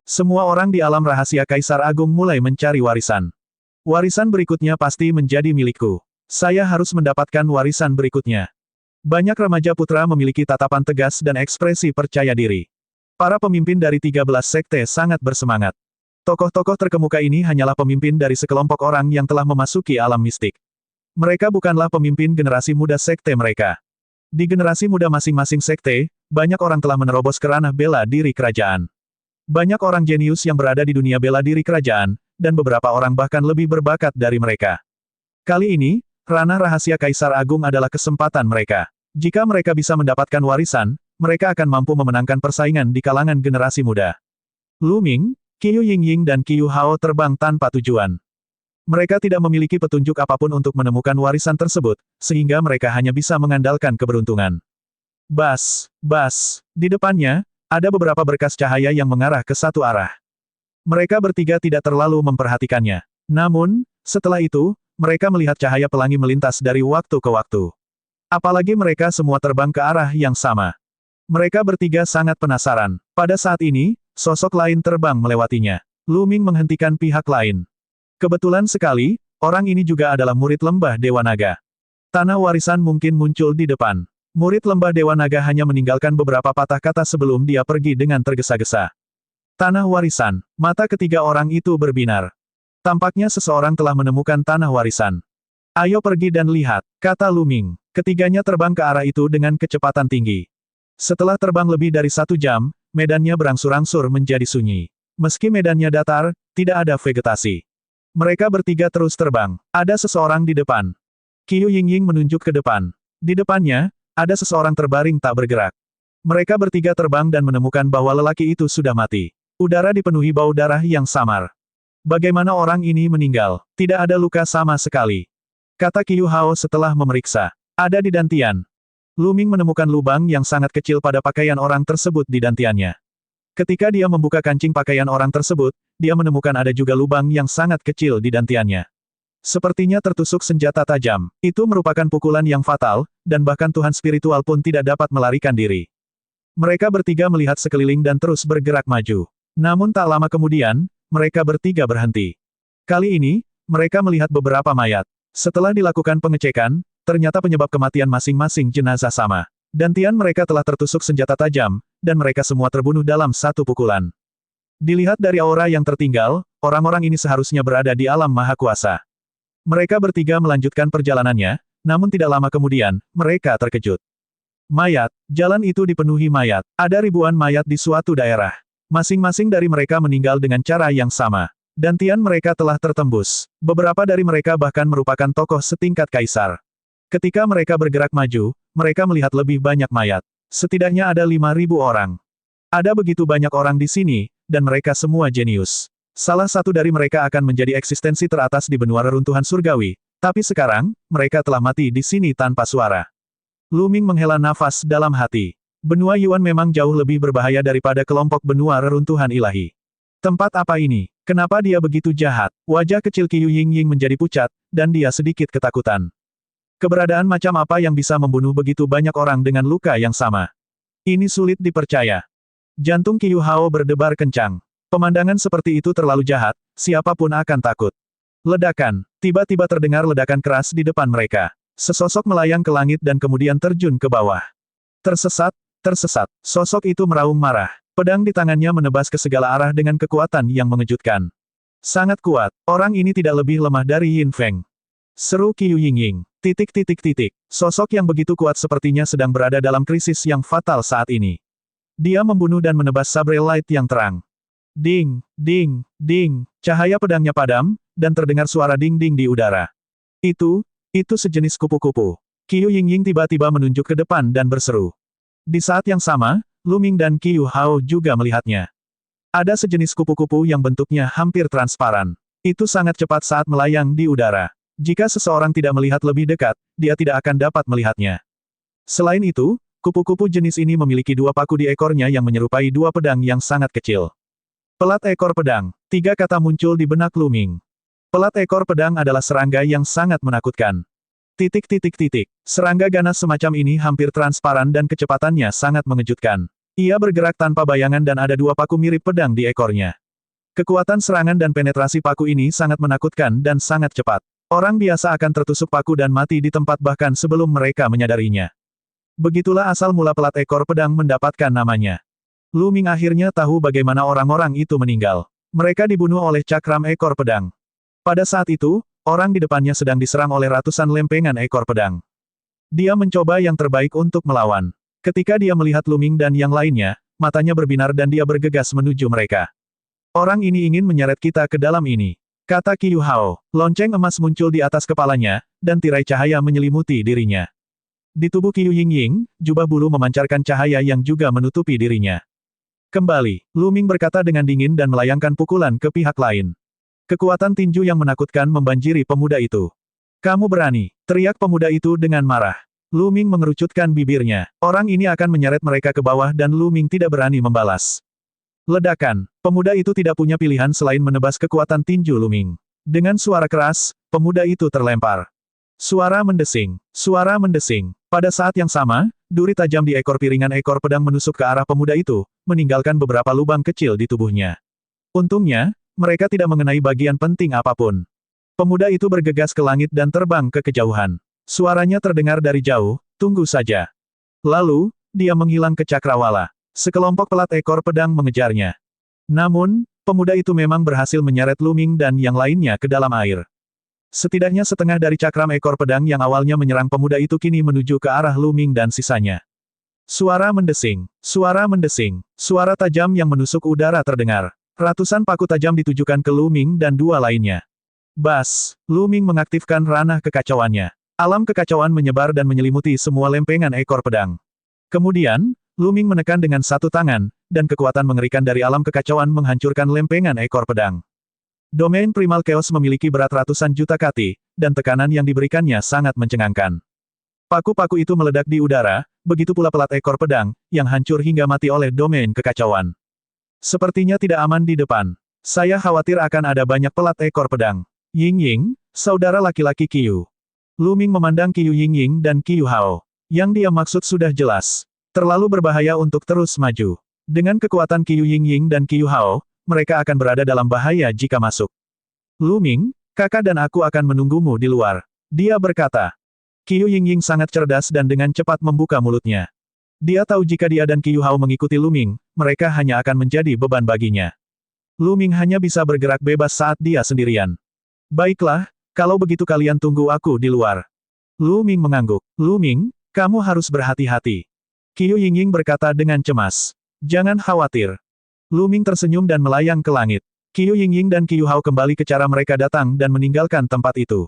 Semua orang di alam rahasia Kaisar Agung mulai mencari warisan. Warisan berikutnya pasti menjadi milikku. Saya harus mendapatkan warisan berikutnya. Banyak remaja putra memiliki tatapan tegas dan ekspresi percaya diri. Para pemimpin dari 13 sekte sangat bersemangat. Tokoh-tokoh terkemuka ini hanyalah pemimpin dari sekelompok orang yang telah memasuki alam mistik. Mereka bukanlah pemimpin generasi muda sekte mereka. Di generasi muda masing-masing sekte, banyak orang telah menerobos ke ranah bela diri kerajaan. Banyak orang jenius yang berada di dunia bela diri kerajaan, dan beberapa orang bahkan lebih berbakat dari mereka. Kali ini, ranah rahasia Kaisar Agung adalah kesempatan mereka. Jika mereka bisa mendapatkan warisan, mereka akan mampu memenangkan persaingan di kalangan generasi muda. Lu Ming, Qiu Yingying dan Qiu Hao terbang tanpa tujuan. Mereka tidak memiliki petunjuk apapun untuk menemukan warisan tersebut, sehingga mereka hanya bisa mengandalkan keberuntungan. Bas, bas, di depannya, ada beberapa berkas cahaya yang mengarah ke satu arah. Mereka bertiga tidak terlalu memperhatikannya. Namun, setelah itu, mereka melihat cahaya pelangi melintas dari waktu ke waktu. Apalagi mereka semua terbang ke arah yang sama. Mereka bertiga sangat penasaran. Pada saat ini, sosok lain terbang melewatinya. Lu Ming menghentikan pihak lain. Kebetulan sekali, orang ini juga adalah murid lembah Dewa Naga. Tanah warisan mungkin muncul di depan. Murid lembah Dewa Naga hanya meninggalkan beberapa patah kata sebelum dia pergi dengan tergesa-gesa. Tanah warisan, mata ketiga orang itu berbinar. Tampaknya seseorang telah menemukan tanah warisan. Ayo pergi dan lihat, kata Lu Ming. Ketiganya terbang ke arah itu dengan kecepatan tinggi. Setelah terbang lebih dari 1 jam, medannya berangsur-angsur menjadi sunyi. Meski medannya datar, tidak ada vegetasi. Mereka bertiga terus terbang. Ada seseorang di depan. Qiu Yingying menunjuk ke depan. Di depannya, ada seseorang terbaring tak bergerak. Mereka bertiga terbang dan menemukan bahwa lelaki itu sudah mati. Udara dipenuhi bau darah yang samar. Bagaimana orang ini meninggal? Tidak ada luka sama sekali. Kata Qiu Hao setelah memeriksa. Ada di dantian. Lu Ming menemukan lubang yang sangat kecil pada pakaian orang tersebut di dantiannya. Ketika dia membuka kancing pakaian orang tersebut, dia menemukan ada juga lubang yang sangat kecil di dantiannya. Sepertinya tertusuk senjata tajam. Itu merupakan pukulan yang fatal, dan bahkan Tuhan spiritual pun tidak dapat melarikan diri. Mereka bertiga melihat sekeliling dan terus bergerak maju. Namun tak lama kemudian, mereka bertiga berhenti. Kali ini, mereka melihat beberapa mayat. Setelah dilakukan pengecekan, ternyata penyebab kematian masing-masing jenazah sama. Dantian mereka telah tertusuk senjata tajam, dan mereka semua terbunuh dalam satu pukulan. Dilihat dari aura yang tertinggal, orang-orang ini seharusnya berada di alam maha kuasa. Mereka bertiga melanjutkan perjalanannya, namun tidak lama kemudian, mereka terkejut. Mayat, jalan itu dipenuhi mayat. Ada ribuan mayat di suatu daerah. Masing-masing dari mereka meninggal dengan cara yang sama. Dantian mereka telah tertembus. Beberapa dari mereka bahkan merupakan tokoh setingkat kaisar. Ketika mereka bergerak maju, mereka melihat lebih banyak mayat. Setidaknya ada 5.000 orang. Ada begitu banyak orang di sini, dan mereka semua jenius. Salah satu dari mereka akan menjadi eksistensi teratas di benua reruntuhan surgawi, tapi sekarang, mereka telah mati di sini tanpa suara. Lu Ming menghela nafas dalam hati. Benua Yuan memang jauh lebih berbahaya daripada kelompok benua reruntuhan ilahi. Tempat apa ini? Kenapa dia begitu jahat? Wajah kecil Qiu Yingying menjadi pucat, dan dia sedikit ketakutan. Keberadaan macam apa yang bisa membunuh begitu banyak orang dengan luka yang sama? Ini sulit dipercaya. Jantung Qiu Hao berdebar kencang. Pemandangan seperti itu terlalu jahat, siapapun akan takut. Ledakan. Tiba-tiba terdengar ledakan keras di depan mereka. Sesosok melayang ke langit dan kemudian terjun ke bawah. Tersesat, tersesat. Sosok itu meraung marah. Pedang di tangannya menebas ke segala arah dengan kekuatan yang mengejutkan. Sangat kuat. Orang ini tidak lebih lemah dari Yin Feng. Seru Qiu Yingying. Sosok yang begitu kuat sepertinya sedang berada dalam krisis yang fatal saat ini. Dia membunuh dan menebas sabre light yang terang. Ding, ding, ding. Cahaya pedangnya padam, dan terdengar suara ding-ding di udara. Itu sejenis kupu-kupu. Qiu Yingying tiba-tiba menunjuk ke depan dan berseru. Di saat yang sama, Lu Ming dan Qiu Hao juga melihatnya. Ada sejenis kupu-kupu yang bentuknya hampir transparan. Itu sangat cepat saat melayang di udara. Jika seseorang tidak melihat lebih dekat, dia tidak akan dapat melihatnya. Selain itu, kupu-kupu jenis ini memiliki 2 paku di ekornya yang menyerupai 2 pedang yang sangat kecil. Pelat ekor pedang. 3 kata muncul di benak Lu Ming. Pelat ekor pedang adalah serangga yang sangat menakutkan. Serangga ganas semacam ini hampir transparan dan kecepatannya sangat mengejutkan. Ia bergerak tanpa bayangan dan ada 2 paku mirip pedang di ekornya. Kekuatan serangan dan penetrasi paku ini sangat menakutkan dan sangat cepat. Orang biasa akan tertusuk paku dan mati di tempat bahkan sebelum mereka menyadarinya. Begitulah asal mula pelat ekor pedang mendapatkan namanya. Lu Ming akhirnya tahu bagaimana orang-orang itu meninggal. Mereka dibunuh oleh cakram ekor pedang. Pada saat itu, orang di depannya sedang diserang oleh ratusan lempengan ekor pedang. Dia mencoba yang terbaik untuk melawan. Ketika dia melihat Lu Ming dan yang lainnya, matanya berbinar dan dia bergegas menuju mereka. Orang ini ingin menyeret kita ke dalam ini, kata Qiu Hao. Lonceng emas muncul di atas kepalanya, dan tirai cahaya menyelimuti dirinya. Di tubuh Qiu Yingying, jubah bulu memancarkan cahaya yang juga menutupi dirinya. Kembali, Lu Ming berkata dengan dingin dan melayangkan pukulan ke pihak lain. Kekuatan tinju yang menakutkan membanjiri pemuda itu. Kamu berani, teriak pemuda itu dengan marah. Lu Ming mengerucutkan bibirnya. Orang ini akan menyeret mereka ke bawah dan Lu Ming tidak berani membalas. Ledakan. Pemuda itu tidak punya pilihan selain menebas kekuatan tinju Lu Ming. Dengan suara keras, pemuda itu terlempar. Suara mendesing. Suara mendesing. Pada saat yang sama, duri tajam di ekor piringan ekor pedang menusuk ke arah pemuda itu, meninggalkan beberapa lubang kecil di tubuhnya. Untungnya, mereka tidak mengenai bagian penting apapun. Pemuda itu bergegas ke langit dan terbang ke kejauhan. Suaranya terdengar dari jauh, tunggu saja. Lalu, dia menghilang ke cakrawala. Sekelompok pelat ekor pedang mengejarnya. Namun, pemuda itu memang berhasil menyeret Lu Ming dan yang lainnya ke dalam air. Setidaknya setengah dari cakram ekor pedang yang awalnya menyerang pemuda itu kini menuju ke arah Lu Ming dan sisanya. Suara mendesing, suara mendesing, suara tajam yang menusuk udara terdengar. Ratusan paku tajam ditujukan ke Lu Ming dan dua lainnya. Bas, Lu Ming mengaktifkan ranah kekacauannya. Alam kekacauan menyebar dan menyelimuti semua lempengan ekor pedang. Kemudian, Lu Ming menekan dengan satu tangan, dan kekuatan mengerikan dari alam kekacauan menghancurkan lempengan ekor pedang. Domain Primal Chaos memiliki berat ratusan juta kati, dan tekanan yang diberikannya sangat mencengangkan. Paku-paku itu meledak di udara, begitu pula pelat ekor pedang, yang hancur hingga mati oleh domain kekacauan. Sepertinya tidak aman di depan. Saya khawatir akan ada banyak pelat ekor pedang. Ying-Ying, saudara laki-laki Qiu. Lu Ming memandang Qiu Ying-Ying dan Qiu Hao. Yang dia maksud sudah jelas. Terlalu berbahaya untuk terus maju. Dengan kekuatan Qiu Ying-Ying dan Qiu Hao, mereka akan berada dalam bahaya jika masuk. Lu Ming, kakak dan aku akan menunggumu di luar. Dia berkata. Qiu Ying-Ying sangat cerdas dan dengan cepat membuka mulutnya. Dia tahu jika dia dan Qiu Hao mengikuti Lu Ming, mereka hanya akan menjadi beban baginya. Lu Ming hanya bisa bergerak bebas saat dia sendirian. Baiklah, kalau begitu kalian tunggu aku di luar. Lu Ming mengangguk. Lu Ming, kamu harus berhati-hati. Qiu Yingying berkata dengan cemas. Jangan khawatir. Lu Ming tersenyum dan melayang ke langit. Qiu Yingying dan Qiu Hao kembali ke cara mereka datang dan meninggalkan tempat itu.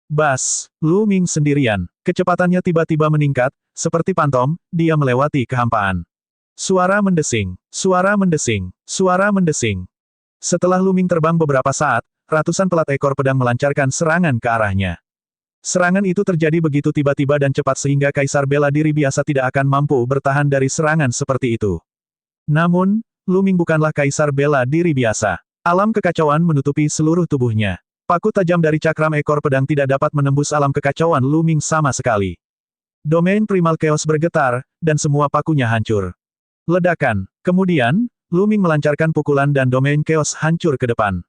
Bas, Lu Ming sendirian. Kecepatannya tiba-tiba meningkat, seperti pantom, dia melewati kehampaan. Suara mendesing, suara mendesing, suara mendesing. Setelah Lu Ming terbang beberapa saat, ratusan pelat ekor pedang melancarkan serangan ke arahnya. Serangan itu terjadi begitu tiba-tiba dan cepat sehingga Kaisar Bela Diri biasa tidak akan mampu bertahan dari serangan seperti itu. Namun, Lu Ming bukanlah Kaisar Bela Diri biasa. Alam kekacauan menutupi seluruh tubuhnya. Paku tajam dari cakram ekor pedang tidak dapat menembus alam kekacauan Lu Ming sama sekali. Domain Primal Chaos bergetar, dan semua pakunya hancur. Ledakan. Kemudian, Lu Ming melancarkan pukulan dan Domain Chaos hancur ke depan.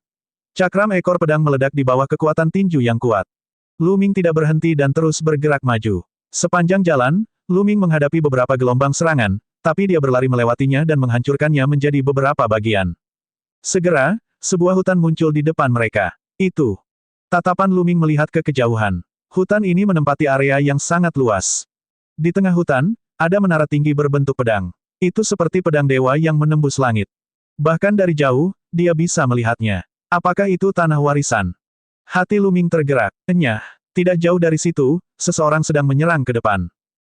Cakram ekor pedang meledak di bawah kekuatan tinju yang kuat. Lu Ming tidak berhenti dan terus bergerak maju. Sepanjang jalan, Lu Ming menghadapi beberapa gelombang serangan, tapi dia berlari melewatinya dan menghancurkannya menjadi beberapa bagian. Segera, sebuah hutan muncul di depan mereka. Itu. Tatapan Lu Ming melihat ke kejauhan. Hutan ini menempati area yang sangat luas. Di tengah hutan, ada menara tinggi berbentuk pedang. Itu seperti pedang dewa yang menembus langit. Bahkan dari jauh, dia bisa melihatnya. Apakah itu tanah warisan? Hati Lu Ming tergerak. Enyah, tidak jauh dari situ, seseorang sedang menyerang ke depan.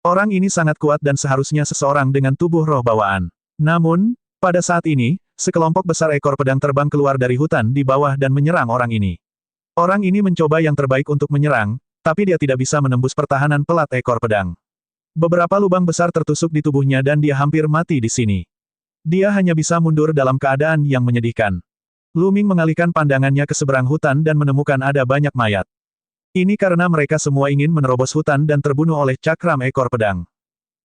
Orang ini sangat kuat dan seharusnya seseorang dengan tubuh roh bawaan. Namun, pada saat ini, sekelompok besar ekor pedang terbang keluar dari hutan di bawah dan menyerang orang ini. Orang ini mencoba yang terbaik untuk menyerang, tapi dia tidak bisa menembus pertahanan pelat ekor pedang. Beberapa lubang besar tertusuk di tubuhnya dan dia hampir mati di sini. Dia hanya bisa mundur dalam keadaan yang menyedihkan. Lu Ming mengalihkan pandangannya ke seberang hutan dan menemukan ada banyak mayat. Ini karena mereka semua ingin menerobos hutan dan terbunuh oleh cakram ekor pedang.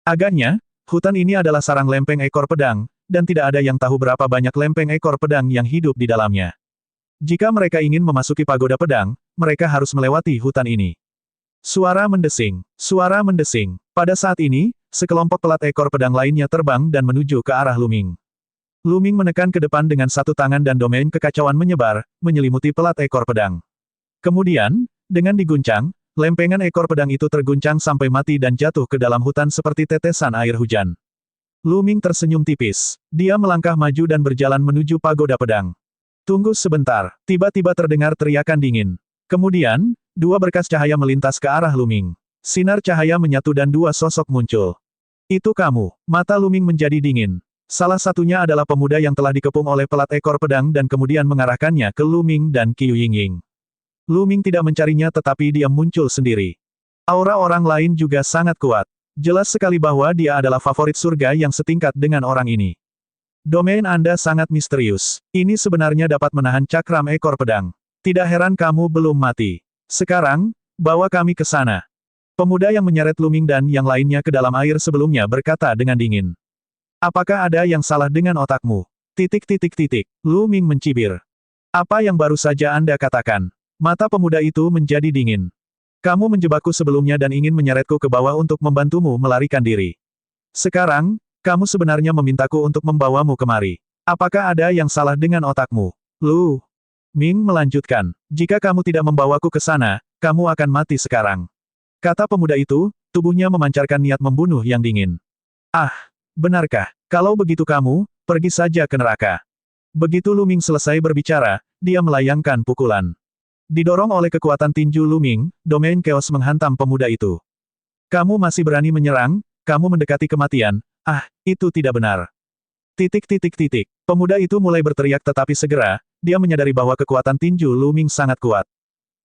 Agaknya, hutan ini adalah sarang lempeng ekor pedang, dan tidak ada yang tahu berapa banyak lempeng ekor pedang yang hidup di dalamnya. Jika mereka ingin memasuki pagoda pedang, mereka harus melewati hutan ini. Suara mendesing. Suara mendesing. Pada saat ini, sekelompok pelat ekor pedang lainnya terbang dan menuju ke arah Luming. Luming menekan ke depan dengan satu tangan dan domain kekacauan menyebar, menyelimuti pelat ekor pedang. Kemudian, dengan diguncang, lempengan ekor pedang itu terguncang sampai mati dan jatuh ke dalam hutan seperti tetesan air hujan. Luming tersenyum tipis. Dia melangkah maju dan berjalan menuju pagoda pedang. Tunggu sebentar. Tiba-tiba terdengar teriakan dingin. Kemudian, dua berkas cahaya melintas ke arah Luming. Sinar cahaya menyatu dan dua sosok muncul. Itu kamu. Mata Luming menjadi dingin. Salah satunya adalah pemuda yang telah dikepung oleh pelat ekor pedang dan kemudian mengarahkannya ke Luming dan Qiu Yingying. Luming tidak mencarinya tetapi dia muncul sendiri. Aura orang lain juga sangat kuat. Jelas sekali bahwa dia adalah favorit surga yang setingkat dengan orang ini. Domain Anda sangat misterius. Ini sebenarnya dapat menahan cakram ekor pedang. Tidak heran kamu belum mati. Sekarang, bawa kami ke sana. Pemuda yang menyeret Luming dan yang lainnya ke dalam air sebelumnya berkata dengan dingin. Apakah ada yang salah dengan otakmu? Luming mencibir. Apa yang baru saja Anda katakan? Mata pemuda itu menjadi dingin. Kamu menjebakku sebelumnya dan ingin menyeretku ke bawah untuk membantumu melarikan diri. Sekarang, kamu sebenarnya memintaku untuk membawamu kemari. Apakah ada yang salah dengan otakmu? Lu Ming melanjutkan. Jika kamu tidak membawaku ke sana, kamu akan mati sekarang. Kata pemuda itu, tubuhnya memancarkan niat membunuh yang dingin. Ah, benarkah? Kalau begitu kamu, pergi saja ke neraka. Begitu Luming selesai berbicara, dia melayangkan pukulan. Didorong oleh kekuatan tinju Luming, domain chaos menghantam pemuda itu. Kamu masih berani menyerang, kamu mendekati kematian, itu tidak benar. Pemuda itu mulai berteriak tetapi segera, dia menyadari bahwa kekuatan tinju Luming sangat kuat.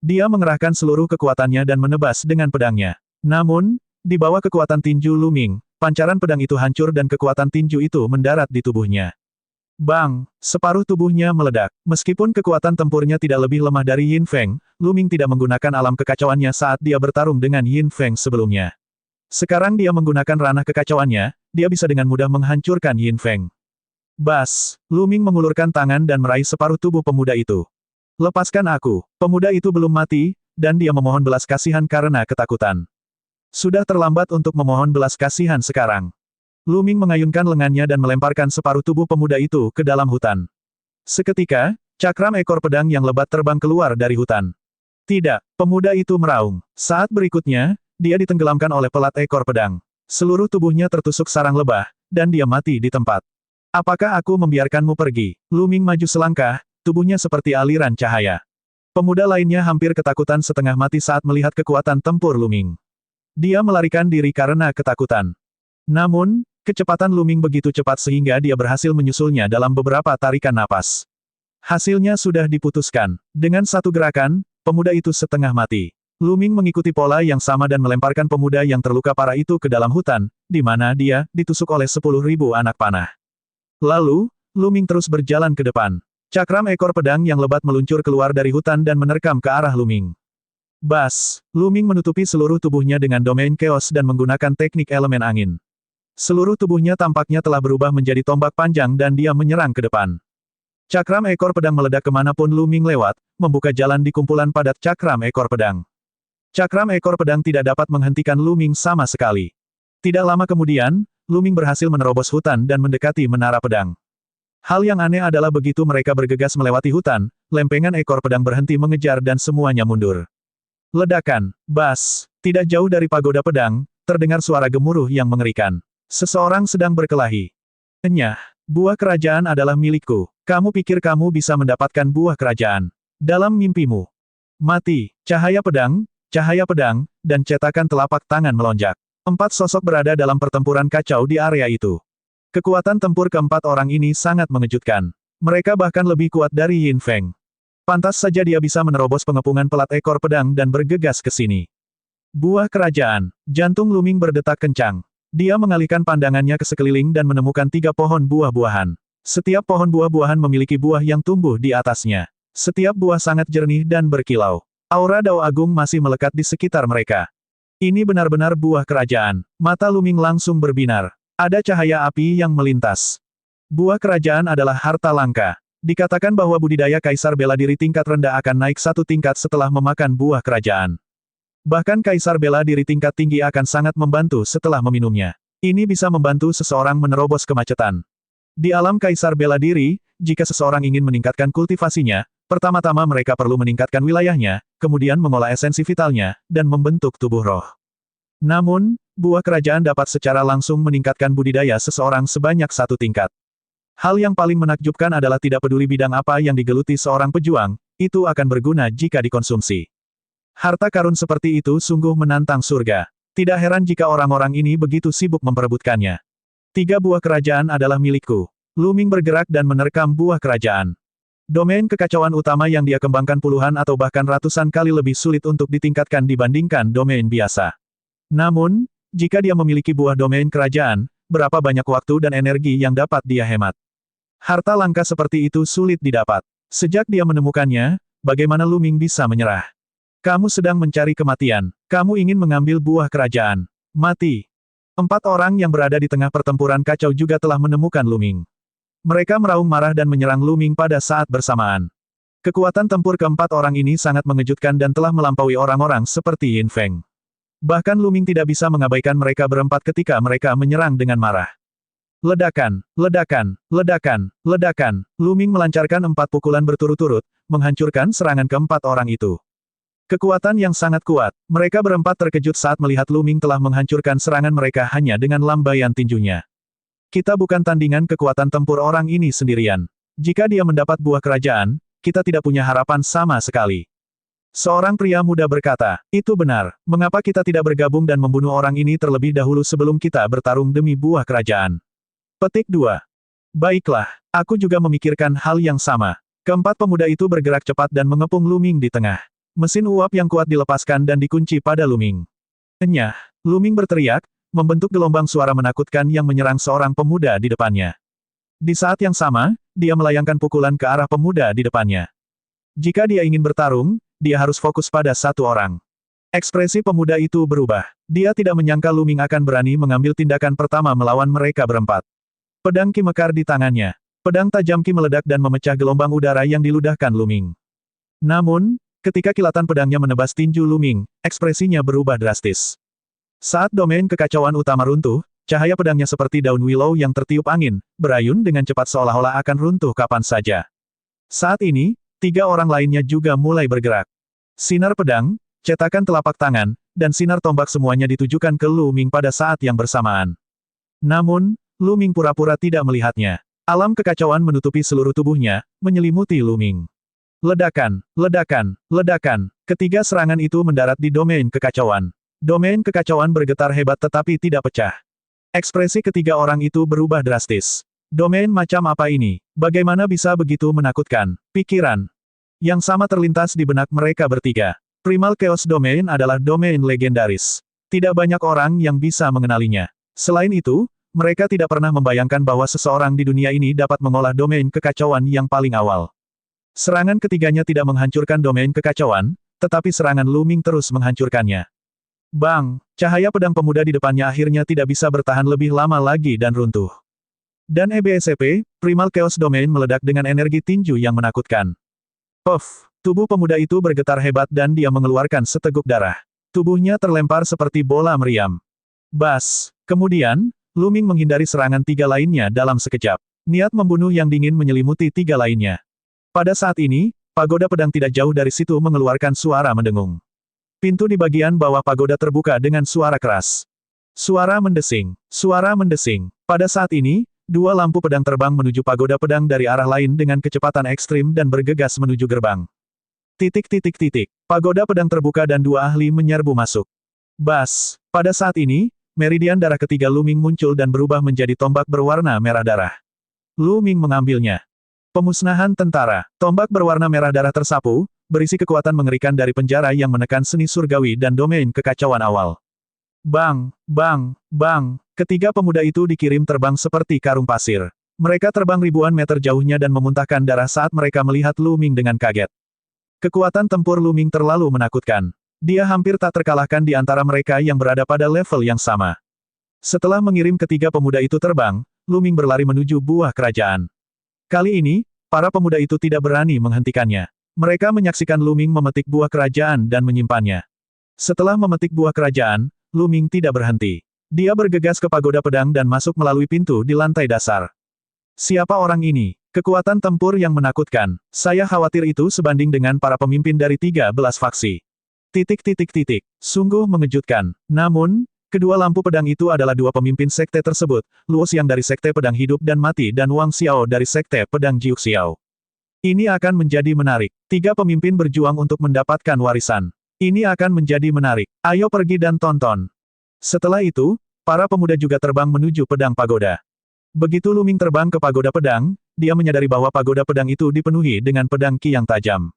Dia mengerahkan seluruh kekuatannya dan menebas dengan pedangnya. Namun, di bawah kekuatan tinju Luming, pancaran pedang itu hancur dan kekuatan tinju itu mendarat di tubuhnya. Bang! Separuh tubuhnya meledak. Meskipun kekuatan tempurnya tidak lebih lemah dari Yin Feng, Luming tidak menggunakan alam kekacauannya saat dia bertarung dengan Yin Feng sebelumnya. Sekarang dia menggunakan ranah kekacauannya, dia bisa dengan mudah menghancurkan Yin Feng. Bas! Luming mengulurkan tangan dan meraih separuh tubuh pemuda itu. Lepaskan aku. Pemuda itu belum mati, dan dia memohon belas kasihan karena ketakutan. Sudah terlambat untuk memohon belas kasihan sekarang. Luming mengayunkan lengannya dan melemparkan separuh tubuh pemuda itu ke dalam hutan. Seketika, cakram ekor pedang yang lebat terbang keluar dari hutan. Tidak, pemuda itu meraung. Saat berikutnya, dia ditenggelamkan oleh pelat ekor pedang. Seluruh tubuhnya tertusuk sarang lebah, dan dia mati di tempat. Apakah aku membiarkanmu pergi? Luming maju selangkah, tubuhnya seperti aliran cahaya. Pemuda lainnya hampir ketakutan setengah mati saat melihat kekuatan tempur Luming. Dia melarikan diri karena ketakutan. Namun, kecepatan Luming begitu cepat sehingga dia berhasil menyusulnya dalam beberapa tarikan napas. Hasilnya sudah diputuskan. Dengan satu gerakan, pemuda itu setengah mati. Luming mengikuti pola yang sama dan melemparkan pemuda yang terluka parah itu ke dalam hutan, di mana dia ditusuk oleh 10.000 anak panah. Lalu, Luming terus berjalan ke depan. Cakram ekor pedang yang lebat meluncur keluar dari hutan dan menerkam ke arah Luming. Bas! Luming menutupi seluruh tubuhnya dengan domain chaos dan menggunakan teknik elemen angin. Seluruh tubuhnya tampaknya telah berubah menjadi tombak panjang dan dia menyerang ke depan. Cakram ekor pedang meledak kemanapun Luming lewat, membuka jalan di kumpulan padat cakram ekor pedang. Cakram ekor pedang tidak dapat menghentikan Luming sama sekali. Tidak lama kemudian, Luming berhasil menerobos hutan dan mendekati menara pedang. Hal yang aneh adalah begitu mereka bergegas melewati hutan, lempengan ekor pedang berhenti mengejar dan semuanya mundur. Ledakan, bas, tidak jauh dari pagoda pedang, terdengar suara gemuruh yang mengerikan. Seseorang sedang berkelahi. Enyah, buah kerajaan adalah milikku. Kamu pikir kamu bisa mendapatkan buah kerajaan? Dalam mimpimu. Mati, cahaya pedang, dan cetakan telapak tangan melonjak. 4 sosok berada dalam pertempuran kacau di area itu. Kekuatan tempur keempat orang ini sangat mengejutkan. Mereka bahkan lebih kuat dari Yin Feng. Pantas saja dia bisa menerobos pengepungan pelat ekor pedang dan bergegas ke sini. Buah kerajaan, jantung Luming berdetak kencang. Dia mengalihkan pandangannya ke sekeliling dan menemukan 3 pohon buah-buahan. Setiap pohon buah-buahan memiliki buah yang tumbuh di atasnya. Setiap buah sangat jernih dan berkilau. Aura Dao Agung masih melekat di sekitar mereka. Ini benar-benar buah kerajaan. Mata Luming langsung berbinar. Ada cahaya api yang melintas. Buah kerajaan adalah harta langka. Dikatakan bahwa budidaya kaisar bela diri tingkat rendah akan naik satu tingkat setelah memakan buah kerajaan. Bahkan kaisar bela diri tingkat tinggi akan sangat membantu setelah meminumnya. Ini bisa membantu seseorang menerobos kemacetan. Di alam kaisar bela diri, jika seseorang ingin meningkatkan kultivasinya, pertama-tama mereka perlu meningkatkan wilayahnya, kemudian mengolah esensi vitalnya, dan membentuk tubuh roh. Namun, buah kerajaan dapat secara langsung meningkatkan budidaya seseorang sebanyak satu tingkat. Hal yang paling menakjubkan adalah tidak peduli bidang apa yang digeluti seorang pejuang, itu akan berguna jika dikonsumsi. Harta karun seperti itu sungguh menantang surga. Tidak heran jika orang-orang ini begitu sibuk memperebutkannya. 3 buah kerajaan adalah milikku. Lu Ming bergerak dan menerkam buah kerajaan. Domain kekacauan utama yang dia kembangkan puluhan atau bahkan ratusan kali lebih sulit untuk ditingkatkan dibandingkan domain biasa. Namun, jika dia memiliki buah domain kerajaan, berapa banyak waktu dan energi yang dapat dia hemat. Harta langka seperti itu sulit didapat. Sejak dia menemukannya, bagaimana Lu Ming bisa menyerah? Kamu sedang mencari kematian. Kamu ingin mengambil buah kerajaan. Mati. 4 orang yang berada di tengah pertempuran kacau juga telah menemukan Lu Ming. Mereka meraung marah dan menyerang Lu Ming pada saat bersamaan. Kekuatan tempur keempat orang ini sangat mengejutkan dan telah melampaui orang-orang seperti Yin Feng. Bahkan Lu Ming tidak bisa mengabaikan mereka berempat ketika mereka menyerang dengan marah. Ledakan, ledakan, ledakan, ledakan. Lu Ming melancarkan 4 pukulan berturut-turut, menghancurkan serangan keempat orang itu. Kekuatan yang sangat kuat. Mereka berempat terkejut saat melihat Lu Ming telah menghancurkan serangan mereka hanya dengan lambaian tinjunya. Kita bukan tandingan kekuatan tempur orang ini sendirian. Jika dia mendapat buah kerajaan, kita tidak punya harapan sama sekali. Seorang pria muda berkata, itu benar. Mengapa kita tidak bergabung dan membunuh orang ini terlebih dahulu sebelum kita bertarung demi buah kerajaan? Petik 2. Baiklah, aku juga memikirkan hal yang sama. Keempat pemuda itu bergerak cepat dan mengepung Lu Ming di tengah. Mesin uap yang kuat dilepaskan dan dikunci pada Lu Ming. Enyah, Lu Ming berteriak, membentuk gelombang suara menakutkan yang menyerang seorang pemuda di depannya. Di saat yang sama, dia melayangkan pukulan ke arah pemuda di depannya. Jika dia ingin bertarung, dia harus fokus pada satu orang. Ekspresi pemuda itu berubah. Dia tidak menyangka Lu Ming akan berani mengambil tindakan pertama melawan mereka berempat. Pedang Qi mekar di tangannya. Pedang tajam Qi meledak dan memecah gelombang udara yang diludahkan Lu Ming. Namun, ketika kilatan pedangnya menebas tinju Lu Ming, ekspresinya berubah drastis. Saat domain kekacauan utama runtuh, cahaya pedangnya seperti daun willow yang tertiup angin, berayun dengan cepat seolah-olah akan runtuh kapan saja. Saat ini, 3 orang lainnya juga mulai bergerak. Sinar pedang, cetakan telapak tangan, dan sinar tombak semuanya ditujukan ke Lu Ming pada saat yang bersamaan. Namun, Lu Ming pura-pura tidak melihatnya. Alam kekacauan menutupi seluruh tubuhnya, menyelimuti Lu Ming. Ledakan, ledakan, ledakan. Ketiga serangan itu mendarat di domain kekacauan. Domain kekacauan bergetar hebat tetapi tidak pecah. Ekspresi ketiga orang itu berubah drastis. Domain macam apa ini? Bagaimana bisa begitu menakutkan? Pikiran yang sama terlintas di benak mereka bertiga. Primal Chaos Domain adalah domain legendaris. Tidak banyak orang yang bisa mengenalinya. Selain itu, mereka tidak pernah membayangkan bahwa seseorang di dunia ini dapat mengolah domain kekacauan yang paling awal. Serangan ketiganya tidak menghancurkan domain kekacauan, tetapi serangan Lu Ming terus menghancurkannya. Bang! Cahaya pedang pemuda di depannya akhirnya tidak bisa bertahan lebih lama lagi dan runtuh. Dan EBSP, Primal Chaos Domain meledak dengan energi tinju yang menakutkan. Puff! Tubuh pemuda itu bergetar hebat dan dia mengeluarkan seteguk darah. Tubuhnya terlempar seperti bola meriam. Bas! Kemudian, Lu Ming menghindari serangan 3 lainnya dalam sekejap. Niat membunuh yang dingin menyelimuti 3 lainnya. Pada saat ini, pagoda pedang tidak jauh dari situ mengeluarkan suara mendengung. Pintu di bagian bawah pagoda terbuka dengan suara keras. Suara mendesing. Suara mendesing. Pada saat ini, 2 lampu pedang terbang menuju pagoda pedang dari arah lain dengan kecepatan ekstrim dan bergegas menuju gerbang. Titik. Pagoda pedang terbuka dan 2 ahli menyerbu masuk. Bas! Pada saat ini, meridian darah ketiga Lu Ming muncul dan berubah menjadi tombak berwarna merah darah. Lu Ming mengambilnya. Pemusnahan tentara. Tombak berwarna merah darah tersapu, berisi kekuatan mengerikan dari penjara yang menekan seni surgawi dan domain kekacauan awal. Bang! Bang! Bang! Ketiga pemuda itu dikirim terbang seperti karung pasir. Mereka terbang ribuan meter jauhnya dan memuntahkan darah saat mereka melihat Lu Ming dengan kaget. Kekuatan tempur Lu Ming terlalu menakutkan. Dia hampir tak terkalahkan di antara mereka yang berada pada level yang sama. Setelah mengirim ketiga pemuda itu terbang, Lu Ming berlari menuju buah kerajaan. Kali ini, para pemuda itu tidak berani menghentikannya. Mereka menyaksikan Lu Ming memetik buah kerajaan dan menyimpannya. Setelah memetik buah kerajaan, Lu Ming tidak berhenti. Dia bergegas ke pagoda pedang dan masuk melalui pintu di lantai dasar. Siapa orang ini? Kekuatan tempur yang menakutkan. Saya khawatir itu sebanding dengan para pemimpin dari 13 faksi. Sungguh mengejutkan. Namun, kedua lampu pedang itu adalah dua pemimpin sekte tersebut, Luo Xiang dari sekte pedang hidup dan mati dan Wang Xiao dari sekte pedang Jiuxiao. Ini akan menjadi menarik. Tiga pemimpin berjuang untuk mendapatkan warisan. Ini akan menjadi menarik. Ayo pergi dan tonton. Setelah itu, para pemuda juga terbang menuju pedang pagoda. Begitu Lu Ming terbang ke pagoda pedang, dia menyadari bahwa pagoda pedang itu dipenuhi dengan pedang ki yang tajam.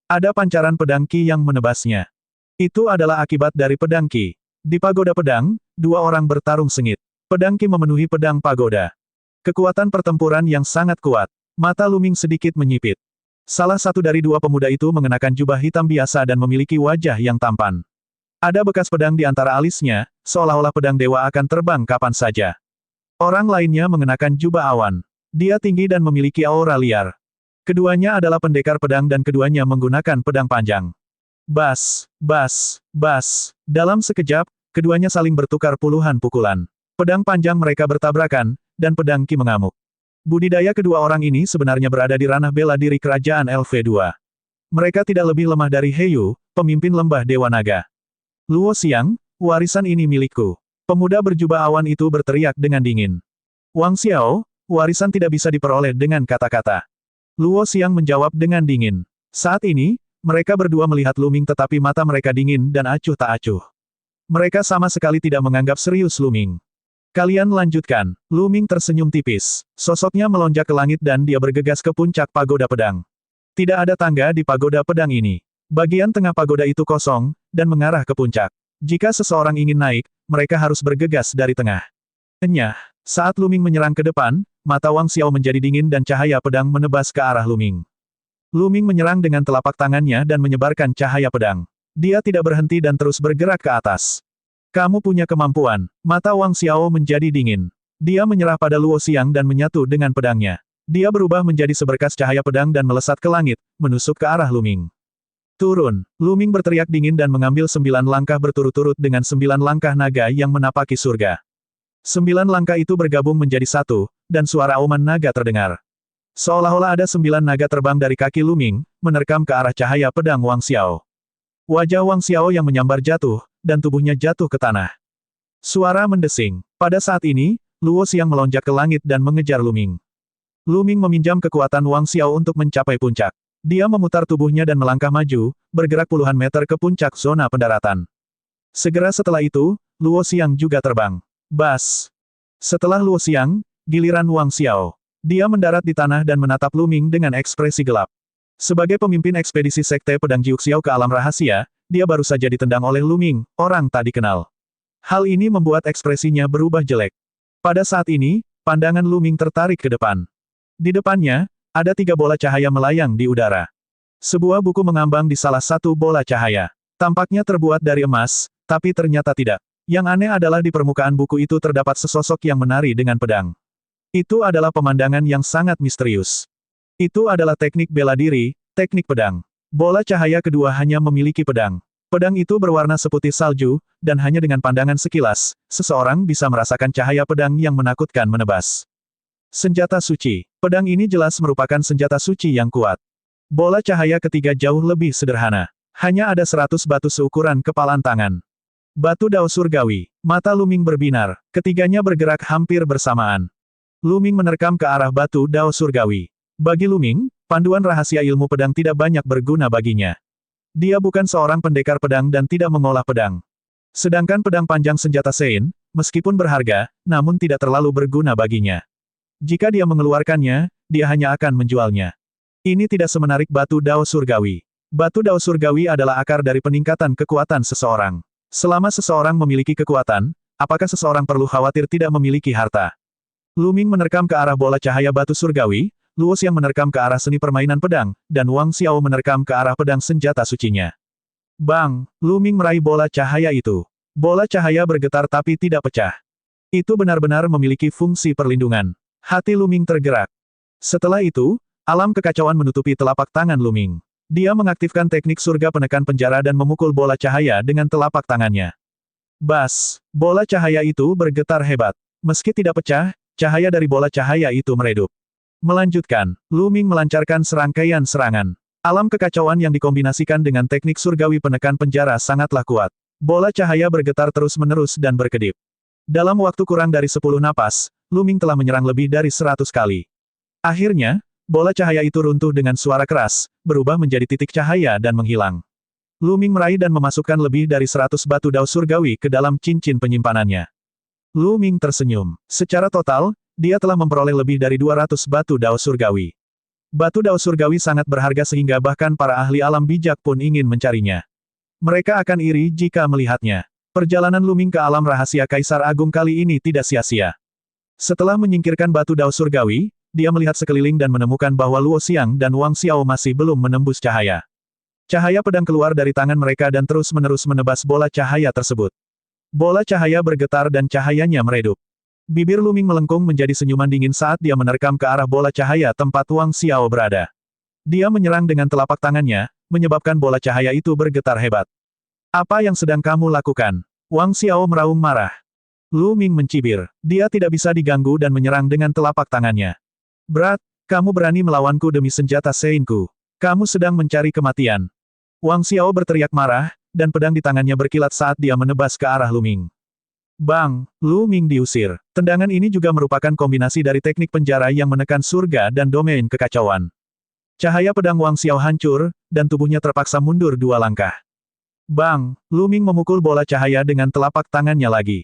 Ada pancaran pedang ki yang menebasnya. Itu adalah akibat dari pedang ki. Di pagoda pedang, dua orang bertarung sengit. Pedang ki memenuhi pedang pagoda. Kekuatan pertempuran yang sangat kuat. Mata Lu Ming sedikit menyipit. Salah satu dari dua pemuda itu mengenakan jubah hitam biasa dan memiliki wajah yang tampan. Ada bekas pedang di antara alisnya, seolah-olah pedang dewa akan terbang kapan saja. Orang lainnya mengenakan jubah awan. Dia tinggi dan memiliki aura liar. Keduanya adalah pendekar pedang dan keduanya menggunakan pedang panjang. Bas. Dalam sekejap, keduanya saling bertukar puluhan pukulan. Pedang panjang mereka bertabrakan, dan pedang ki mengamuk. Budidaya kedua orang ini sebenarnya berada di ranah bela diri kerajaan LV2. Mereka tidak lebih lemah dari Heyu, pemimpin lembah Dewa Naga. Luo Xiang, warisan ini milikku. Pemuda berjubah awan itu berteriak dengan dingin. Wang Xiao, warisan tidak bisa diperoleh dengan kata-kata. Luo Xiang menjawab dengan dingin. Saat ini, mereka berdua melihat Lu Ming tetapi mata mereka dingin dan acuh tak acuh. Mereka sama sekali tidak menganggap serius Lu Ming. Kalian lanjutkan. Lu Ming tersenyum tipis. Sosoknya melonjak ke langit dan dia bergegas ke puncak pagoda pedang. Tidak ada tangga di pagoda pedang ini. Bagian tengah pagoda itu kosong, dan mengarah ke puncak. Jika seseorang ingin naik, mereka harus bergegas dari tengah. Enyah, saat Lu Ming menyerang ke depan, mata Wang Xiao menjadi dingin dan cahaya pedang menebas ke arah Lu Ming. Lu Ming menyerang dengan telapak tangannya dan menyebarkan cahaya pedang. Dia tidak berhenti dan terus bergerak ke atas. Kamu punya kemampuan. Mata Wang Xiao menjadi dingin. Dia menyerah pada Luo Xiang dan menyatu dengan pedangnya. Dia berubah menjadi seberkas cahaya pedang dan melesat ke langit, menusuk ke arah Lu Ming. Turun. Lu Ming berteriak dingin dan mengambil 9 langkah berturut-turut dengan 9 langkah naga yang menapaki surga. 9 langkah itu bergabung menjadi satu, dan suara auman naga terdengar. Seolah-olah ada 9 naga terbang dari kaki Lu Ming, menerkam ke arah cahaya pedang Wang Xiao. Wajah Wang Xiao yang menyambar jatuh, dan tubuhnya jatuh ke tanah. Suara mendesing. Pada saat ini, Luo Xiang melonjak ke langit dan mengejar Lu Ming. Lu Ming meminjam kekuatan Wang Xiao untuk mencapai puncak. Dia memutar tubuhnya dan melangkah maju, bergerak puluhan meter ke puncak zona pendaratan. Segera setelah itu, Luo Xiang juga terbang. Bas. Setelah Luo Xiang, giliran Wang Xiao. Dia mendarat di tanah dan menatap Lu Ming dengan ekspresi gelap. Sebagai pemimpin ekspedisi sekte pedang Jiuxiao ke alam rahasia, dia baru saja ditendang oleh Lu Ming, orang tak dikenal. Hal ini membuat ekspresinya berubah jelek. Pada saat ini, pandangan Lu Ming tertarik ke depan. Di depannya, ada 3 bola cahaya melayang di udara. Sebuah buku mengambang di salah satu bola cahaya. Tampaknya terbuat dari emas, tapi ternyata tidak. Yang aneh adalah di permukaan buku itu terdapat sesosok yang menari dengan pedang. Itu adalah pemandangan yang sangat misterius. Itu adalah teknik bela diri, teknik pedang. Bola cahaya kedua hanya memiliki pedang. Pedang itu berwarna seputih salju, dan hanya dengan pandangan sekilas, seseorang bisa merasakan cahaya pedang yang menakutkan menebas. Senjata suci. Pedang ini jelas merupakan senjata suci yang kuat. Bola cahaya ketiga jauh lebih sederhana. Hanya ada 100 batu seukuran kepalan tangan. Batu dao surgawi. Mata Lu Ming berbinar. Ketiganya bergerak hampir bersamaan. Lu Ming menerkam ke arah batu dao surgawi. Bagi Lu Ming, panduan rahasia ilmu pedang tidak banyak berguna baginya. Dia bukan seorang pendekar pedang dan tidak mengolah pedang. Sedangkan pedang panjang senjata Sein, meskipun berharga, namun tidak terlalu berguna baginya. Jika dia mengeluarkannya, dia hanya akan menjualnya. Ini tidak semenarik batu dao surgawi. Batu dao surgawi adalah akar dari peningkatan kekuatan seseorang. Selama seseorang memiliki kekuatan, apakah seseorang perlu khawatir tidak memiliki harta? Lu Ming menerkam ke arah bola cahaya batu surgawi, Luo Xiang menerkam ke arah seni permainan pedang, dan Wang Xiao menerkam ke arah pedang senjata sucinya. Bang! Lu Ming meraih bola cahaya itu. Bola cahaya bergetar tapi tidak pecah. Itu benar-benar memiliki fungsi perlindungan. Hati Luming tergerak. Setelah itu, alam kekacauan menutupi telapak tangan Luming. Dia mengaktifkan teknik surga penekan penjara dan memukul bola cahaya dengan telapak tangannya. Bas! Bola cahaya itu bergetar hebat. Meski tidak pecah, cahaya dari bola cahaya itu meredup. Melanjutkan, Luming melancarkan serangkaian serangan. Alam kekacauan yang dikombinasikan dengan teknik surgawi penekan penjara sangatlah kuat. Bola cahaya bergetar terus-menerus dan berkedip. Dalam waktu kurang dari 10 napas, Luming telah menyerang lebih dari 100 kali. Akhirnya, bola cahaya itu runtuh dengan suara keras, berubah menjadi titik cahaya dan menghilang. Luming meraih dan memasukkan lebih dari 100 batu dao surgawi ke dalam cincin penyimpanannya. Luming tersenyum. Secara total, dia telah memperoleh lebih dari 200 batu dao surgawi. Batu dao surgawi sangat berharga sehingga bahkan para ahli alam bijak pun ingin mencarinya. Mereka akan iri jika melihatnya. Perjalanan Luming ke alam rahasia Kaisar Agung kali ini tidak sia-sia. Setelah menyingkirkan batu dao surgawi, dia melihat sekeliling dan menemukan bahwa Luo Xiang dan Wang Xiao masih belum menembus cahaya. Cahaya pedang keluar dari tangan mereka dan terus-menerus menebas bola cahaya tersebut. Bola cahaya bergetar dan cahayanya meredup. Bibir Luming melengkung menjadi senyuman dingin saat dia menerkam ke arah bola cahaya tempat Wang Xiao berada. Dia menyerang dengan telapak tangannya, menyebabkan bola cahaya itu bergetar hebat. Apa yang sedang kamu lakukan? Wang Xiao meraung marah. Luming mencibir. Dia tidak bisa diganggu dan menyerang dengan telapak tangannya. Berat, kamu berani melawanku demi senjata Seinku. Kamu sedang mencari kematian. Wang Xiao berteriak marah, dan pedang di tangannya berkilat saat dia menebas ke arah Luming. Bang! Luming diusir. Tendangan ini juga merupakan kombinasi dari teknik penjara yang menekan surga dan domain kekacauan. Cahaya pedang Wang Xiao hancur, dan tubuhnya terpaksa mundur 2 langkah. Bang! Luming memukul bola cahaya dengan telapak tangannya lagi.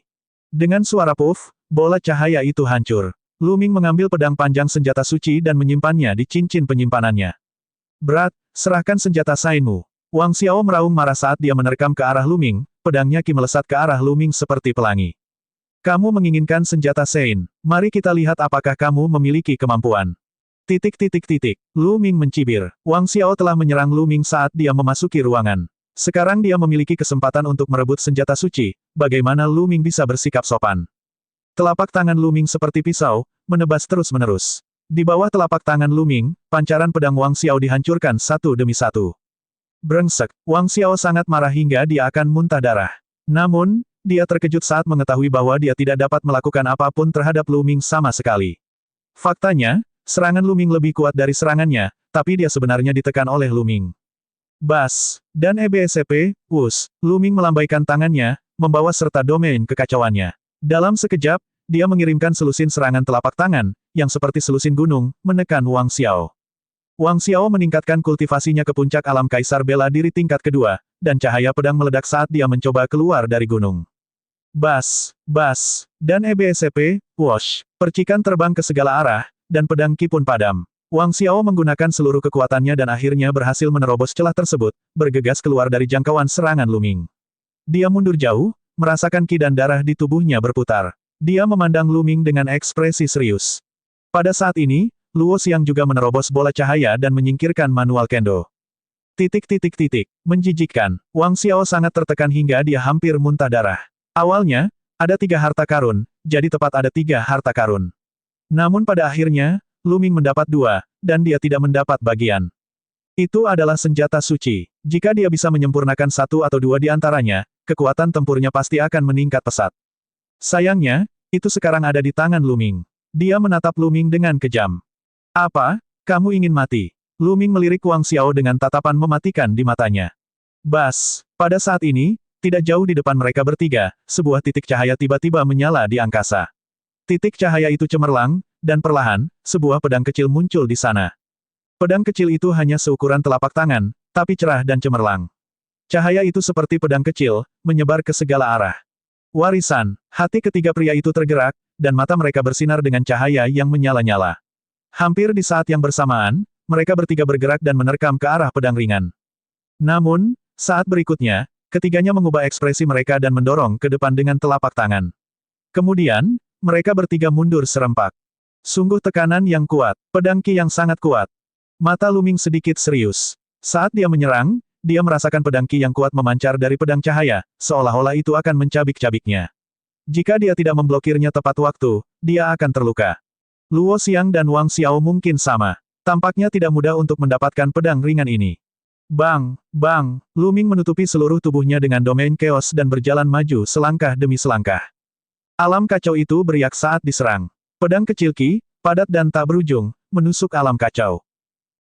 Dengan suara puff, bola cahaya itu hancur. Luming mengambil pedang panjang senjata suci dan menyimpannya di cincin penyimpanannya. Berat, serahkan senjata Sainmu. Wang Xiao meraung marah saat dia menerkam ke arah Luming, pedangnya melesat ke arah Luming seperti pelangi. Kamu menginginkan senjata Sein. Mari kita lihat apakah kamu memiliki kemampuan. Luming mencibir. Wang Xiao telah menyerang Luming saat dia memasuki ruangan. Sekarang dia memiliki kesempatan untuk merebut senjata suci, bagaimana Luming bisa bersikap sopan. Telapak tangan Luming seperti pisau, menebas terus-menerus. Di bawah telapak tangan Luming, pancaran pedang Wang Xiao dihancurkan satu demi satu. Brengsek, Wang Xiao sangat marah hingga dia akan muntah darah. Namun, dia terkejut saat mengetahui bahwa dia tidak dapat melakukan apapun terhadap Luming sama sekali. Faktanya, serangan Luming lebih kuat dari serangannya, tapi dia sebenarnya ditekan oleh Luming. Bas! Dan EBSCP, wus, Luming melambaikan tangannya, membawa serta domain kekacauannya. Dalam sekejap, dia mengirimkan selusin serangan telapak tangan, yang seperti selusin gunung, menekan Wang Xiao. Wang Xiao meningkatkan kultivasinya ke puncak alam kaisar bela diri tingkat kedua, dan cahaya pedang meledak saat dia mencoba keluar dari gunung. Bas! Bas! Dan EBSCP, wosh! Percikan terbang ke segala arah, dan pedang Qi pun padam. Wang Xiao menggunakan seluruh kekuatannya dan akhirnya berhasil menerobos celah tersebut, bergegas keluar dari jangkauan serangan Luming. Dia mundur jauh, merasakan Qi dan darah di tubuhnya berputar. Dia memandang Luming dengan ekspresi serius. Pada saat ini, Luo Xiang juga menerobos bola cahaya dan menyingkirkan manual kendo. Menjijikkan. Wang Xiao sangat tertekan hingga dia hampir muntah darah. Awalnya, ada 3 harta karun, jadi tepat ada 3 harta karun. Namun pada akhirnya, Luming mendapat 2, dan dia tidak mendapat bagian. Itu adalah senjata suci. Jika dia bisa menyempurnakan 1 atau 2 di antaranya, kekuatan tempurnya pasti akan meningkat pesat. Sayangnya, itu sekarang ada di tangan Luming. Dia menatap Luming dengan kejam. Apa? Kamu ingin mati? Luming melirik Wang Xiao dengan tatapan mematikan di matanya. Bas! Pada saat ini, tidak jauh di depan mereka bertiga, sebuah titik cahaya tiba-tiba menyala di angkasa. Titik cahaya itu cemerlang, dan perlahan, sebuah pedang kecil muncul di sana. Pedang kecil itu hanya seukuran telapak tangan, tapi cerah dan cemerlang. Cahaya itu seperti pedang kecil, menyebar ke segala arah. Warisan, hati ketiga pria itu tergerak, dan mata mereka bersinar dengan cahaya yang menyala-nyala. Hampir di saat yang bersamaan, mereka bertiga bergerak dan menerkam ke arah pedang ringan. Namun, saat berikutnya, ketiganya mengubah ekspresi mereka dan mendorong ke depan dengan telapak tangan. Kemudian, mereka bertiga mundur serempak. Sungguh tekanan yang kuat, pedang Qi yang sangat kuat. Mata Luming sedikit serius. Saat dia menyerang, dia merasakan pedang Qi yang kuat memancar dari pedang cahaya, seolah-olah itu akan mencabik-cabiknya. Jika dia tidak memblokirnya tepat waktu, dia akan terluka. Luo Xiang dan Wang Xiao mungkin sama. Tampaknya tidak mudah untuk mendapatkan pedang ringan ini. Bang, bang, Lu Ming menutupi seluruh tubuhnya dengan domain chaos dan berjalan maju selangkah demi selangkah. Alam kacau itu beriak saat diserang. Pedang kecil Qi, padat dan tak berujung, menusuk alam kacau.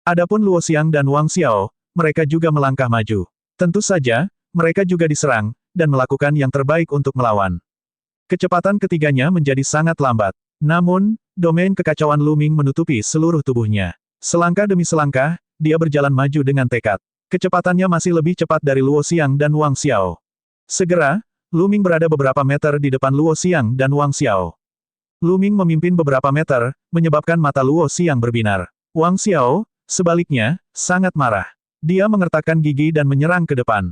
Adapun Luo Xiang dan Wang Xiao, mereka juga melangkah maju. Tentu saja, mereka juga diserang, dan melakukan yang terbaik untuk melawan. Kecepatan ketiganya menjadi sangat lambat. Namun, domain kekacauan Lu Ming menutupi seluruh tubuhnya. Selangkah demi selangkah, dia berjalan maju dengan tekad. Kecepatannya masih lebih cepat dari Luo Xiang dan Wang Xiao. Segera, Lu Ming berada beberapa meter di depan Luo Xiang dan Wang Xiao. Lu Ming memimpin beberapa meter, menyebabkan mata Luo Xiang berbinar. Wang Xiao, sebaliknya, sangat marah. Dia mengertakkan gigi dan menyerang ke depan.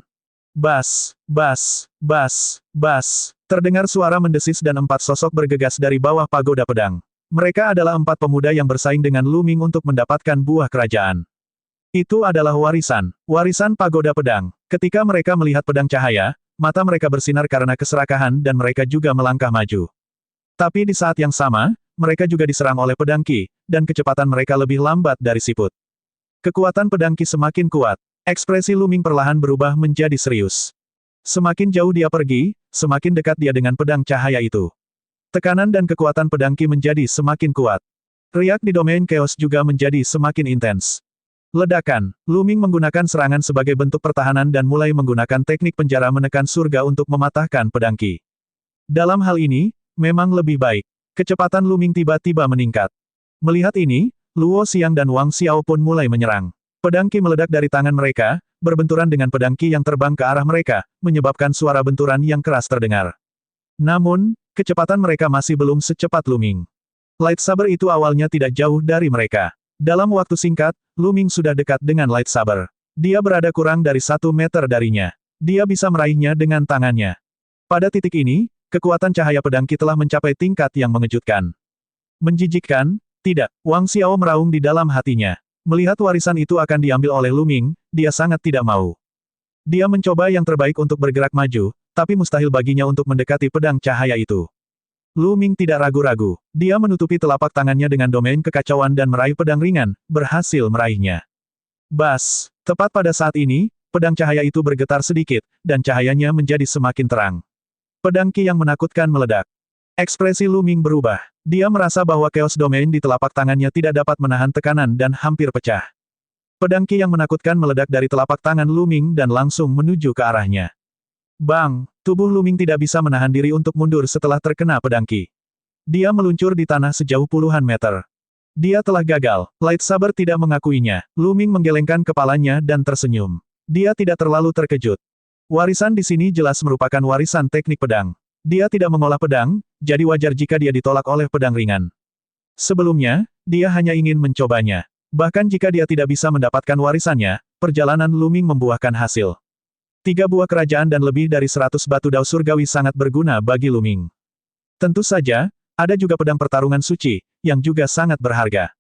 Bas, bas, bas, bas. Terdengar suara mendesis dan 4 sosok bergegas dari bawah pagoda pedang. Mereka adalah 4 pemuda yang bersaing dengan Lu Ming untuk mendapatkan buah kerajaan. Itu adalah warisan pagoda pedang. Ketika mereka melihat pedang cahaya, mata mereka bersinar karena keserakahan dan mereka juga melangkah maju. Tapi di saat yang sama, mereka juga diserang oleh pedang Qi, dan kecepatan mereka lebih lambat dari siput. Kekuatan pedang Qi semakin kuat. Ekspresi Lu Ming perlahan berubah menjadi serius. Semakin jauh dia pergi, semakin dekat dia dengan pedang cahaya itu. Tekanan dan kekuatan pedang Qi menjadi semakin kuat. Riak di domain chaos juga menjadi semakin intens. Ledakan, Lu Ming menggunakan serangan sebagai bentuk pertahanan dan mulai menggunakan teknik penjara menekan surga untuk mematahkan pedang Qi. Dalam hal ini, memang lebih baik. Kecepatan Lu Ming tiba-tiba meningkat. Melihat ini, Luo Xiang dan Wang Xiao pun mulai menyerang. Pedang Qi meledak dari tangan mereka, berbenturan dengan pedang Qi yang terbang ke arah mereka, menyebabkan suara benturan yang keras terdengar. Namun, kecepatan mereka masih belum secepat Lu Ming. Lightsaber itu awalnya tidak jauh dari mereka. Dalam waktu singkat, Lu Ming sudah dekat dengan lightsaber. Dia berada kurang dari 1 meter darinya. Dia bisa meraihnya dengan tangannya. Pada titik ini, kekuatan cahaya pedang Qi telah mencapai tingkat yang mengejutkan. Menjijikkan, tidak, Wang Xiao meraung di dalam hatinya. Melihat warisan itu akan diambil oleh Lu Ming, dia sangat tidak mau. Dia mencoba yang terbaik untuk bergerak maju, tapi mustahil baginya untuk mendekati pedang cahaya itu. Lu Ming tidak ragu-ragu. Dia menutupi telapak tangannya dengan domain kekacauan dan meraih pedang ringan, berhasil meraihnya. Bas! Tepat pada saat ini, pedang cahaya itu bergetar sedikit, dan cahayanya menjadi semakin terang. Pedang Qi yang menakutkan meledak. Ekspresi Lu Ming berubah. Dia merasa bahwa chaos domain di telapak tangannya tidak dapat menahan tekanan dan hampir pecah. Pedang Qi yang menakutkan meledak dari telapak tangan Lu Ming dan langsung menuju ke arahnya. Bang! Tubuh Lu Ming tidak bisa menahan diri untuk mundur setelah terkena pedang Qi. Dia meluncur di tanah sejauh puluhan meter. Dia telah gagal. Lightsaber tidak mengakuinya. Lu Ming menggelengkan kepalanya dan tersenyum. Dia tidak terlalu terkejut. Warisan di sini jelas merupakan warisan teknik pedang. Dia tidak mengolah pedang, jadi wajar jika dia ditolak oleh pedang ringan. Sebelumnya, dia hanya ingin mencobanya. Bahkan jika dia tidak bisa mendapatkan warisannya, perjalanan Lu Ming membuahkan hasil. 3 buah kerajaan dan lebih dari 100 batu dao surgawi sangat berguna bagi Lu Ming. Tentu saja, ada juga pedang pertarungan suci, yang juga sangat berharga.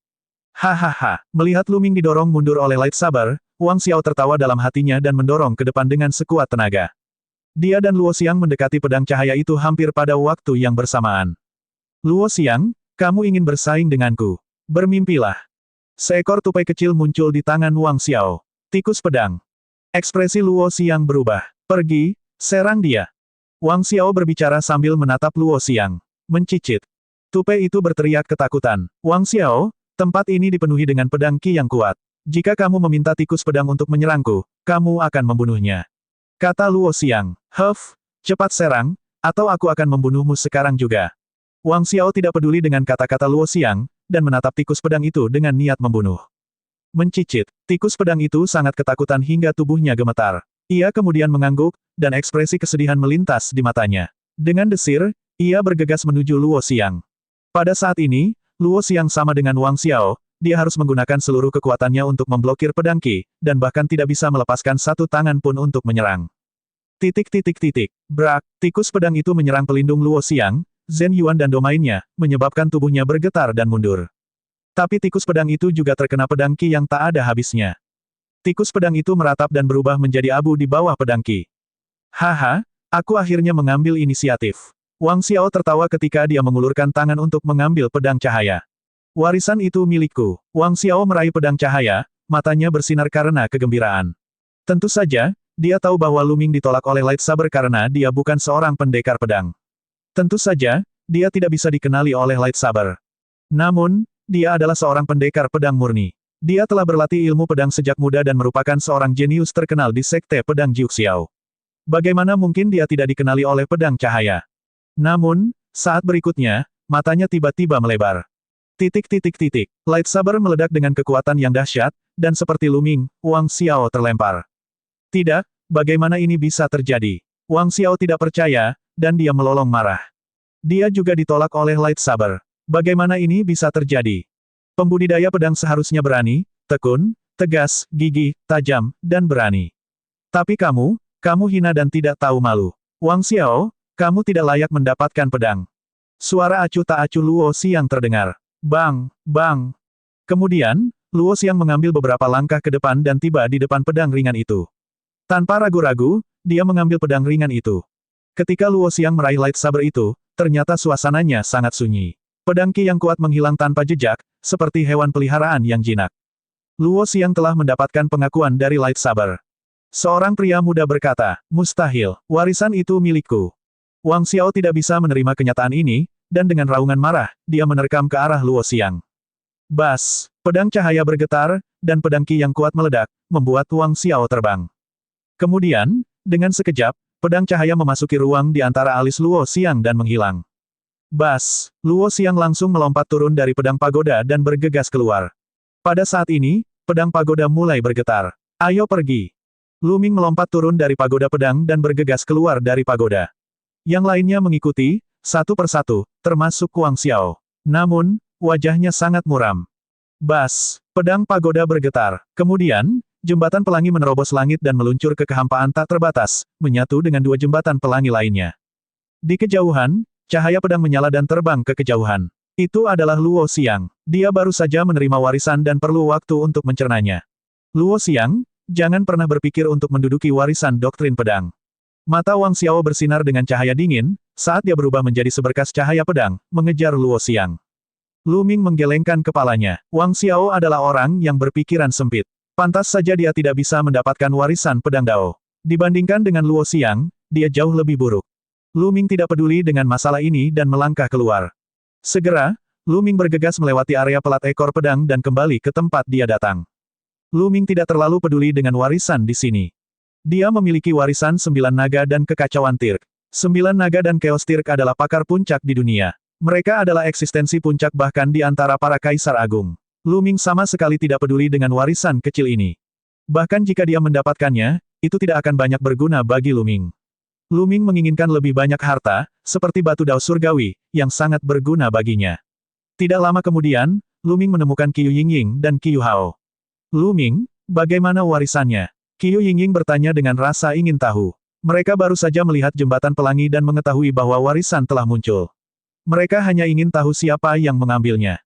Hahaha, melihat Lu Ming didorong mundur oleh lightsaber, Wang Xiao tertawa dalam hatinya dan mendorong ke depan dengan sekuat tenaga. Dia dan Luo Xiang mendekati pedang cahaya itu hampir pada waktu yang bersamaan. Luo Xiang, kamu ingin bersaing denganku. Bermimpilah. Seekor tupai kecil muncul di tangan Wang Xiao. Tikus pedang. Ekspresi Luo Xiang berubah. Pergi, serang dia. Wang Xiao berbicara sambil menatap Luo Xiang. Mencicit. Tupai itu berteriak ketakutan. Wang Xiao, tempat ini dipenuhi dengan pedang Qi yang kuat. Jika kamu meminta tikus pedang untuk menyerangku, kamu akan membunuhnya. Kata Luo Xiang. Huff, cepat serang, atau aku akan membunuhmu sekarang juga. Wang Xiao tidak peduli dengan kata-kata Luo Xiang, dan menatap tikus pedang itu dengan niat membunuh. Mencicit, tikus pedang itu sangat ketakutan hingga tubuhnya gemetar. Ia kemudian mengangguk, dan ekspresi kesedihan melintas di matanya. Dengan desir, ia bergegas menuju Luo Xiang. Pada saat ini, Luo Xiang sama dengan Wang Xiao, dia harus menggunakan seluruh kekuatannya untuk memblokir pedang Qi, dan bahkan tidak bisa melepaskan satu tangan pun untuk menyerang. Brak, tikus pedang itu menyerang pelindung Luo Xiang, Zhen Yuan dan domainnya, menyebabkan tubuhnya bergetar dan mundur. Tapi tikus pedang itu juga terkena pedang Qi yang tak ada habisnya. Tikus pedang itu meratap dan berubah menjadi abu di bawah pedang Qi. Haha, aku akhirnya mengambil inisiatif. Wang Xiao tertawa ketika dia mengulurkan tangan untuk mengambil pedang cahaya. Warisan itu milikku. Wang Xiao meraih pedang cahaya, matanya bersinar karena kegembiraan. Tentu saja, dia tahu bahwa Lu Ming ditolak oleh lightsaber karena dia bukan seorang pendekar pedang. Tentu saja, dia tidak bisa dikenali oleh lightsaber. Namun, dia adalah seorang pendekar pedang murni. Dia telah berlatih ilmu pedang sejak muda dan merupakan seorang jenius terkenal di sekte pedang Jiuxiao. Bagaimana mungkin dia tidak dikenali oleh pedang cahaya? Namun, saat berikutnya, matanya tiba-tiba melebar. Lightsaber meledak dengan kekuatan yang dahsyat, dan seperti Lu Ming, Wang Xiao terlempar. Tidak, bagaimana ini bisa terjadi? Wang Xiao tidak percaya, dan dia melolong marah. Dia juga ditolak oleh lightsaber. Bagaimana ini bisa terjadi? Pembudidaya pedang seharusnya berani, tekun, tegas, gigih, tajam, dan berani. Tapi kamu hina dan tidak tahu malu. Wang Xiao, kamu tidak layak mendapatkan pedang. Suara acuh tak acuh Luo Xiang terdengar. Bang, bang. Kemudian, Luo Xiang mengambil beberapa langkah ke depan dan tiba di depan pedang ringan itu. Tanpa ragu-ragu, dia mengambil pedang ringan itu. Ketika Luo Xiang meraih lightsaber itu, ternyata suasananya sangat sunyi. Pedang Qi yang kuat menghilang tanpa jejak, seperti hewan peliharaan yang jinak. Luo Xiang telah mendapatkan pengakuan dari lightsaber. Seorang pria muda berkata, mustahil, warisan itu milikku. Wang Xiao tidak bisa menerima kenyataan ini, dan dengan raungan marah, dia menerkam ke arah Luo Xiang. Bas, pedang cahaya bergetar, dan pedang Qi yang kuat meledak, membuat Wang Xiao terbang. Kemudian, dengan sekejap, pedang cahaya memasuki ruang di antara alis Luo Xiang dan menghilang. Bas, Luo Xiang langsung melompat turun dari pedang pagoda dan bergegas keluar. Pada saat ini, pedang pagoda mulai bergetar. Ayo pergi. Lu Ming melompat turun dari pagoda pedang dan bergegas keluar dari pagoda. Yang lainnya mengikuti, satu persatu, termasuk Wang Xiao. Namun, wajahnya sangat muram. Bas, pedang pagoda bergetar. Kemudian, jembatan pelangi menerobos langit dan meluncur ke kehampaan tak terbatas, menyatu dengan dua jembatan pelangi lainnya. Di kejauhan, cahaya pedang menyala dan terbang ke kejauhan. Itu adalah Luo Xiang. Dia baru saja menerima warisan dan perlu waktu untuk mencernanya. Luo Xiang, jangan pernah berpikir untuk menduduki warisan doktrin pedang. Mata Wang Xiao bersinar dengan cahaya dingin, saat dia berubah menjadi seberkas cahaya pedang, mengejar Luo Xiang. Lu Ming menggelengkan kepalanya. Wang Xiao adalah orang yang berpikiran sempit. Pantas saja dia tidak bisa mendapatkan warisan pedang Dao. Dibandingkan dengan Luo Xiang, dia jauh lebih buruk. Lu Ming tidak peduli dengan masalah ini dan melangkah keluar. Segera, Lu Ming bergegas melewati area pelat ekor pedang dan kembali ke tempat dia datang. Lu Ming tidak terlalu peduli dengan warisan di sini. Dia memiliki warisan 9 naga dan kekacauan Tirk. 9 naga dan Chaos Tirk adalah pakar puncak di dunia. Mereka adalah eksistensi puncak bahkan di antara para kaisar agung. Lu Ming sama sekali tidak peduli dengan warisan kecil ini. Bahkan jika dia mendapatkannya, itu tidak akan banyak berguna bagi Lu Ming. Lu Ming menginginkan lebih banyak harta, seperti batu dao surgawi, yang sangat berguna baginya. Tidak lama kemudian, Lu Ming menemukan Qiu Yingying dan Qiu Hao. Lu Ming, bagaimana warisannya? Qiu Yingying bertanya dengan rasa ingin tahu. Mereka baru saja melihat jembatan pelangi dan mengetahui bahwa warisan telah muncul. Mereka hanya ingin tahu siapa yang mengambilnya.